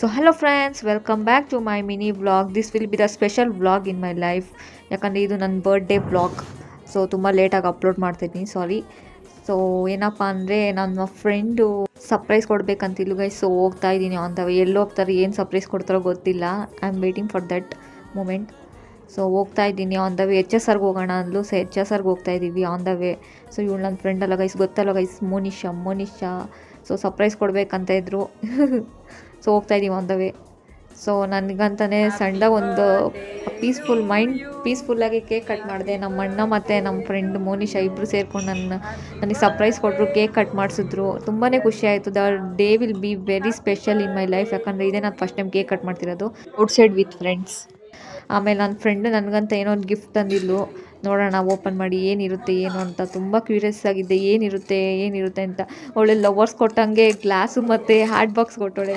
So hello friends, welcome back to my mini vlog. This will be the special vlog in my life. ಯಾಕಂದರೆ ಇದು ನನ್ನ birthday vlog. So ತುಂಬ ಲೇಟಾಗಿ upload ಮಾಡ್ತಿದ್ದೀನಿ, ಸಾರಿ. So ಏನಪ್ಪ ಅಂದರೆ ನನ್ನ ಫ್ರೆಂಡು ಸರ್ಪ್ರೈಸ್ ಕೊಡಬೇಕಂತಿಲ್ಲ ಗೈಸ್. ಸೊ ಹೋಗ್ತಾ ಇದ್ದೀನಿ ಆನ್ ದ ವೇ. ಎಲ್ಲಿ ಹೋಗ್ತಾರೆ, ಏನು ಸರ್ಪ್ರೈಸ್ ಕೊಡ್ತಾರೋ ಗೊತ್ತಿಲ್ಲ. I am waiting for that moment. So ಹೋಗ್ತಾ ಇದ್ದೀನಿ on the way. H S ಆರ್ಗೆ ಹೋಗೋಣ ಅಂದ್ಲು. ಸೊ ಎಚ್ ಎಸ್ ಆರ್ಗೆ ಹೋಗ್ತಾ ಇದ್ದೀವಿ ಆನ್ ದ ವೇ. ಸೊ ಇವಳು ನನ್ನ ಫ್ರೆಂಡ್ ಅಲ್ಲ ಗೈಸ್, ಗೊತ್ತಲ್ಲ ಗೈಸ್, ಮೋನಿಶಾ. ಸೊ ಸರ್ಪ್ರೈಸ್ ಕೊಡಬೇಕಂತ ಇದ್ದರು. ಸೊ ಹೋಗ್ತಾ ಇದ್ದೀವಿ ಆನ್ ದ ವೇ. ಸೊ ನನಗಂತಲೇ ಸಣ್ಣದಾಗಿ ಒಂದು ಪೀಸ್ಫುಲ್ ಮೈಂಡ್ ಪೀಸ್ಫುಲ್ಲಾಗಿ ಕೇಕ್ ಕಟ್ ಮಾಡಿದೆ. ನಮ್ಮ ಅಣ್ಣ ಮತ್ತು ನಮ್ಮ ಫ್ರೆಂಡ್ ಮೋನಿಶಾ ಇಬ್ಬರು ಸೇರ್ಕೊಂಡು ನನಗೆ ಸರ್ಪ್ರೈಸ್ ಕೊಟ್ಟರು, ಕೇಕ್ ಕಟ್ ಮಾಡಿಸಿದ್ರು. ತುಂಬಾ ಖುಷಿ ಆಯಿತು. The day will be very special in my life. ಯಾಕಂದರೆ ಇದೇ ನಾನು ಫಸ್ಟ್ ಟೈಮ್ ಕೇಕ್ ಕಟ್ ಮಾಡ್ತಿರೋದು ಔಟ್ಸೈಡ್ ವಿತ್ ಫ್ರೆಂಡ್ಸ್. ಆಮೇಲೆ ನನ್ನ ಫ್ರೆಂಡ್ ನನಗಂತ ಏನೋ ಒಂದು ಗಿಫ್ಟ್ ತಂದಿದ್ಲು. ನೋಡೋಣ ಓಪನ್ ಮಾಡಿ ಏನಿರುತ್ತೆ ಏನು ಅಂತ. ತುಂಬ ಕ್ಯೂರಿಯಸ್ ಆಗಿದ್ದೆ, ಏನಿರುತ್ತೆ ಅಂತ. ಅವಳೆ ಲವರ್ಸ್ ಕೊಟ್ಟಂಗೆ ಗ್ಲಾಸು ಮತ್ತು ಹ್ಯಾಟ್ ಬಾಕ್ಸ್ ಕೊಟ್ಟವಳೆ.